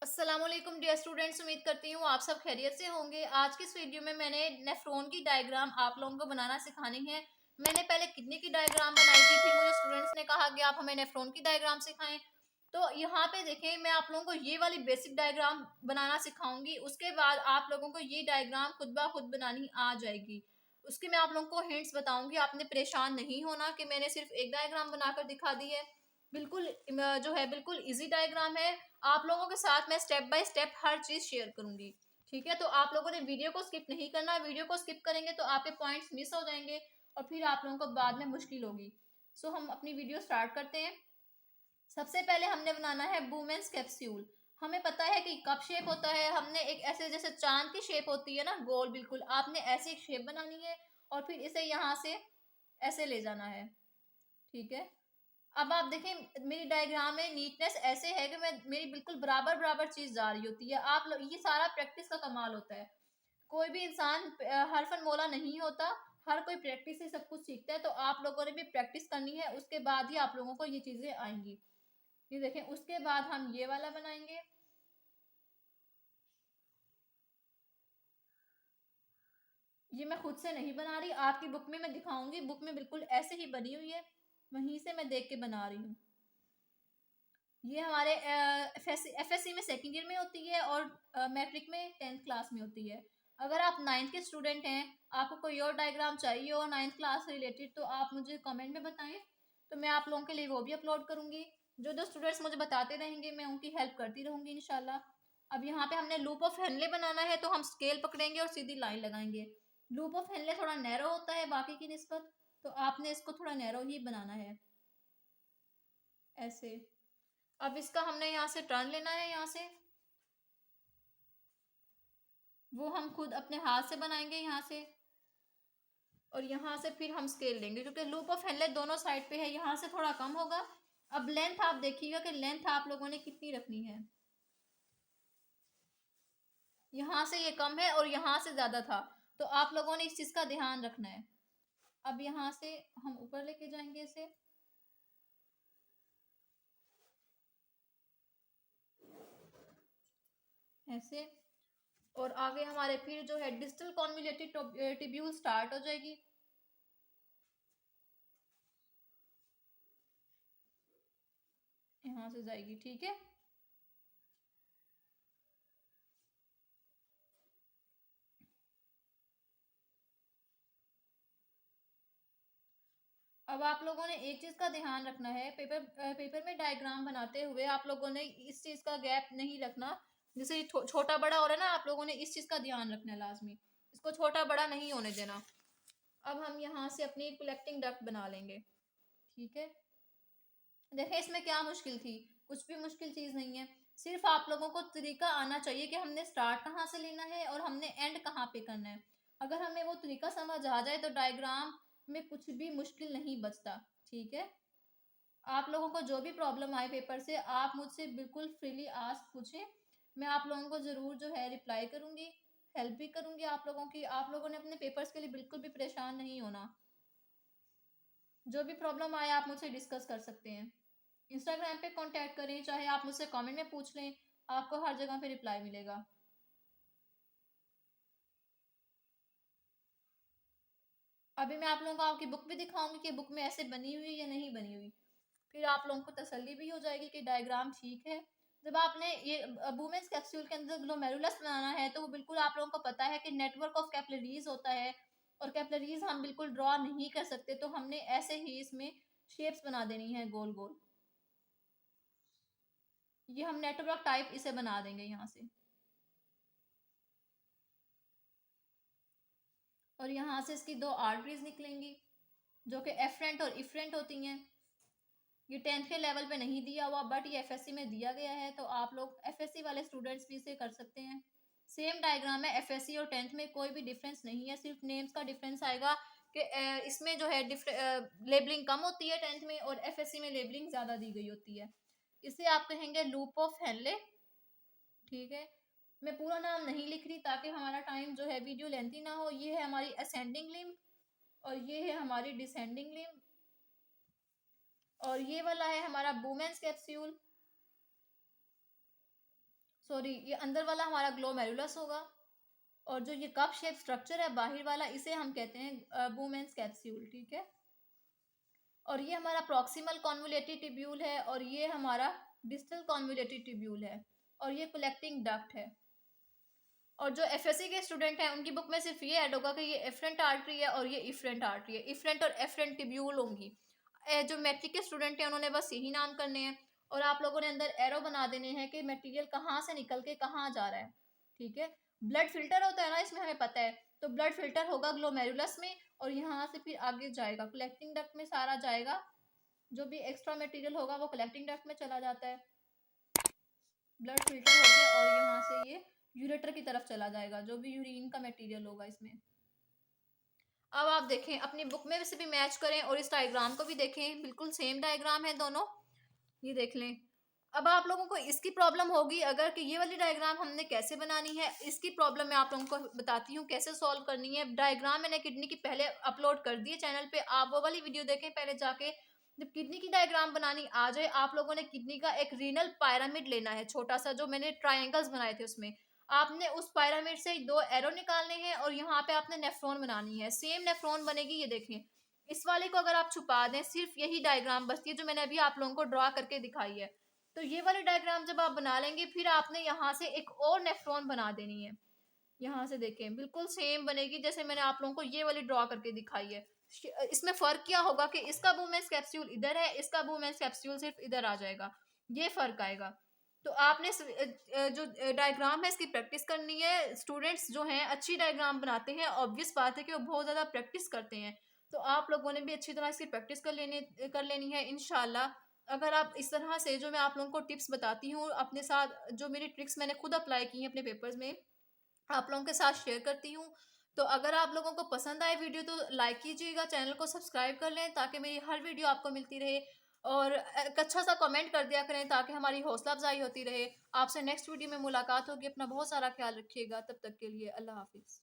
अस्सलाम वालेकुम dear students, उम्मीद करती हूँ आप सब खैरियत से होंगे। आज की इस वीडियो में मैंने नेफ्रॉन की डायग्राम आप लोगों को बनाना सिखानी है। मैंने पहले किडनी की डायग्राम बनाई थी, फिर मुझे स्टूडेंट्स ने कहा कि आप हमें नेफ्रॉन की डायग्राम सिखाएं। तो यहाँ पे देखें, मैं आप लोगों को ये वाली बेसिक डायग्राम बनाना सिखाऊंगी। उसके बाद आप लोगों को ये डायग्राम खुद ब खुद बनानी आ जाएगी। उसके मैं आप लोगों को हिंट्स बताऊंगी। आपने परेशान नहीं होना कि मैंने सिर्फ एक डायग्राम बनाकर दिखा दी है। बिल्कुल जो है बिल्कुल इजी डायग्राम है। आप लोगों के साथ मैं स्टेप बाय स्टेप हर चीज शेयर करूंगी। ठीक है, तो आप लोगों ने वीडियो को स्किप नहीं करना। वीडियो को स्किप करेंगे तो आपके पॉइंट्स मिस हो जाएंगे और फिर आप लोगों को बाद में मुश्किल होगी। सो हम अपनी वीडियो स्टार्ट करते हैं। सबसे पहले हमने बनाना है वुमेन्स कैप्सूल। हमें पता है कि कप शेप होता है। हमने एक ऐसे जैसे चांद की शेप होती है ना, गोल, बिल्कुल आपने ऐसी एक शेप बनानी है और फिर इसे यहाँ से ऐसे ले जाना है। ठीक है, अब आप देखें मेरी डायग्राम में नीटनेस ऐसे है कि मैं मेरी बिल्कुल बराबर बराबर चीज जा रही होती है। आप लोग, ये सारा प्रैक्टिस का कमाल होता है। कोई भी इंसान हरफन मौला नहीं होता। हर कोई प्रैक्टिस से सब कुछ सीखता है। तो आप लोगों ने भी प्रैक्टिस करनी है, उसके बाद ही आप लोगों को ये चीजें आएंगी। ये देखें, उसके बाद हम ये वाला बनाएंगे। ये मैं खुद से नहीं बना रही, आपकी बुक में मैं दिखाऊंगी। बुक में बिल्कुल ऐसे ही बनी हुई है, वहीं से मैं देख के बना रही हूँ। ये हमारे एफएससी में सेकेंड ईयर में होती है और मैट्रिक में 10th क्लास में होती है। अगर आप 9th के स्टूडेंट हैं, आपको कोई और डायग्राम चाहिए हो 9th क्लास से रिलेटेड, तो आप मुझे कमेंट में बताएं, तो मैं आप लोगों के लिए वो भी अपलोड करूंगी। जो जो स्टूडेंट्स मुझे बताते रहेंगे मैं उनकी हेल्प करती रहूंगी इंशाल्लाह। अब यहाँ पे हमने लूप ऑफ हेनले बनाना है, तो हम स्केल पकड़ेंगे और सीधी लाइन लगाएंगे। लूप ऑफ हेनले थोड़ा नैरो होता है बाकी की निस्बत, तो आपने इसको थोड़ा नैरो ही बनाना है, ऐसे। अब इसका हमने यहाँ से टर्न लेना है, यहाँ से वो हम खुद अपने हाथ से बनाएंगे यहाँ से। और यहाँ से फिर हम स्केल लेंगे, क्योंकि लूप ऑफ हेनले दोनों साइड पे है, यहाँ से थोड़ा कम होगा। अब लेंथ आप देखिएगा कि लेंथ आप लोगों ने कितनी रखनी है। यहाँ से ये कम है और यहाँ से ज्यादा था, तो आप लोगों ने इस चीज का ध्यान रखना है। अब यहाँ से हम ऊपर लेके जाएंगे इसे, ऐसे। और आगे हमारे फिर जो है डिस्टल कॉन्वोल्यूटेड ट्यूब्यूल स्टार्ट हो जाएगी, यहाँ से जाएगी। ठीक है, अब आप लोगों ने एक चीज का ध्यान रखना है, पेपर में डायग्राम बनाते हुए आप लोगों ने इस चीज का गैप नहीं रखना। जैसे छोटा बड़ा हो रहा है ना, आप लोगों ने इस चीज का ध्यान रखना है लाजमी। इसको छोटा बड़ा नहीं होने देना। अब हम यहाँ से अपनी कलेक्टिंग डक्ट बना लेंगे। ठीक है, देखिए इसमें क्या मुश्किल थी, कुछ भी मुश्किल चीज नहीं है। सिर्फ आप लोगों को तरीका आना चाहिए कि हमने स्टार्ट कहाँ से लेना है और हमने एंड कहाँ पे करना है। अगर हमें वो तरीका समझ आ जाए तो डायग्राम में कुछ भी मुश्किल नहीं बचता। ठीक है, आप लोगों को जो भी प्रॉब्लम आए पेपर से, आप मुझसे बिल्कुल फ्रीली आस्क पूछें। मैं आप लोगों को जरूर जो है रिप्लाई करूंगी, हेल्प भी करूंगी आप लोगों की। आप लोगों ने अपने पेपर्स के लिए बिल्कुल भी परेशान नहीं होना। जो भी प्रॉब्लम आए आप मुझसे डिस्कस कर सकते हैं। इंस्टाग्राम पे कांटेक्ट करें, चाहे आप मुझसे कमेंट में पूछ लें, आपको हर जगह पे रिप्लाई मिलेगा। अभी मैं आप लोगों को आपकी बुक भी दिखाऊंगी कि बुक में ऐसे बनी हुई या नहीं बनी हुई। फिर आप लोगों को तसल्ली भी हो जाएगी कि डायग्राम ठीक है। जब आपने ये वुमेन्स कैप्सूल के अंदर ग्लोमेरुलस बनाना है, तो वो बिल्कुल आप लोगों को पता है कि नेटवर्क ऑफ कैपिलरीज होता है, और कैपिलरीज हम बिल्कुल ड्रॉ नहीं कर सकते, तो हमने ऐसे ही इसमें शेप्स बना देनी है गोल गोल। ये हम नेटवर्क टाइप इसे बना देंगे यहाँ से। और यहाँ से इसकी दो आर्टरीज निकलेंगी, जो कि एफरेंट और इफरेंट होती हैं। ये 10th के लेवल पे नहीं दिया हुआ, बट ये एफएससी में दिया गया है, तो आप लोग एफएससी वाले स्टूडेंट्स भी इसे कर सकते हैं। सेम डायग्राम है, एफएससी और 10th में कोई भी डिफरेंस नहीं है, सिर्फ नेम्स का डिफरेंस आएगा कि इसमें जो है लेबलिंग कम होती है 10th में, और एफएससी में लेबलिंग ज्यादा दी गई होती है। इसे आप कहेंगे लूप ऑफ हेनले। ठीक है, मैं पूरा नाम नहीं लिख रही ताकि हमारा टाइम जो है वीडियो लेंथी ना हो। ये है हमारी असेंडिंग लिम्ब और ये है हमारी डिसेंडिंग लिम्ब, और ये वाला है हमारा वुमेन्स कैप्सूल। सॉरी, ये अंदर वाला हमारा ग्लोमेरुलस होगा, और जो ये कप शेप स्ट्रक्चर है बाहर वाला, इसे हम कहते हैं बुमेन्स कैप्सूल, ठीक है। और ये हमारा प्रॉक्सिमल कॉन्वोलेटेड ट्यूब्यूल है, और ये हमारा डिस्टल कॉन्वोलेटेड ट्यूब्यूल है, और ये कलेक्टिंग डक्ट है। और जो एफएससी के स्टूडेंट हैं उनकी बुक में सिर्फ ये ऐड होगा कि ये एफरेंट आर्टरी है और ये इफरेंट आर्टरी है, इफरेंट और एफरेंट ट्यूब्यूल होंगी। जो मैट्रिक के स्टूडेंट हैं उन्होंने बस यही नाम करने हैं, और आप लोगों ने अंदर एरो बना देने हैं कि मटेरियल कहाँ से निकल के कहाँ जा रहा है, ठीक है। ब्लड फिल्टर होता है ना इसमें, हमें पता है, तो ब्लड फिल्टर होगा ग्लोमेरुलस में, और यहाँ से फिर आगे जाएगा कलेक्टिंग डक्ट में, सारा जाएगा, जो भी एक्स्ट्रा मटेरियल होगा वो कलेक्टिंग डक्ट में चला जाता है, ब्लड फिल्टर होके, और यहाँ से ये यूरेटर की तरफ चला जाएगा, जो भी यूरिन का मटेरियल होगा इसमें। अब आप देखें, अपनी बुक में से भी मैच करें और इस डायग्राम को भी देखें, बिल्कुल सेम डायग्राम है दोनों, ये देख लें। अब आप लोगों को इसकी प्रॉब्लम होगी अगर कि ये वाली डायग्राम हमने कैसे बनानी है, इसकी प्रॉब्लम मैं आप लोगों को बताती हूँ कैसे सॉल्व करनी है। डायग्राम मैंने किडनी की पहले अपलोड कर दी है चैनल पे, आप वो वाली वीडियो देखें पहले जाके। जब किडनी की डायग्राम बनानी आ जाए, आप लोगों ने किडनी का एक रीनल पायरामिड लेना है छोटा सा, जो मैंने ट्राइंगल्स बनाए थे उसमें आपने उस पायरामिड से 2 एरो निकालने हैं, और यहाँ पे आपने नेफ्रॉन बनानी है, सेम नेफ्रॉन बनेगी, ये देखें। इस वाले को अगर आप छुपा दें, सिर्फ यही डायग्राम बचती है जो मैंने अभी आप लोगों को ड्रॉ करके दिखाई है। तो ये वाली डायग्राम जब आप बना लेंगे, फिर आपने यहाँ से एक और नेफ्रॉन बना देनी है, यहाँ से देखें बिल्कुल सेम बनेगी जैसे मैंने आप लोगों को ये वाली ड्रॉ करके दिखाई है। इसमें फर्क क्या होगा कि इसका वुमेन्स कैप्सूल इधर है, इसका वुमेन्स कैप्सूल सिर्फ इधर आ जाएगा, ये फर्क आएगा। तो आपने जो डायग्राम है इसकी प्रैक्टिस करनी है। स्टूडेंट्स जो हैं अच्छी डायग्राम बनाते हैं, ऑब्वियस बात है कि वो बहुत ज़्यादा प्रैक्टिस करते हैं, तो आप लोगों ने भी अच्छी तरह इसकी प्रैक्टिस कर लेनी है इंशाल्लाह। अगर आप इस तरह से जो मैं आप लोगों को टिप्स बताती हूँ अपने साथ, जो मेरी ट्रिक्स मैंने खुद अप्लाई की हैं अपने पेपर्स में, आप लोगों के साथ शेयर करती हूँ। तो अगर आप लोगों को पसंद आए वीडियो तो लाइक कीजिएगा, चैनल को सब्सक्राइब कर लें ताकि मेरी हर वीडियो आपको मिलती रहे, और एक अच्छा सा कमेंट कर दिया करें ताकि हमारी हौसला अफजाई होती रहे। आपसे नेक्स्ट वीडियो में मुलाकात होगी, अपना बहुत सारा ख्याल रखिएगा, तब तक के लिए अल्लाह हाफिज़।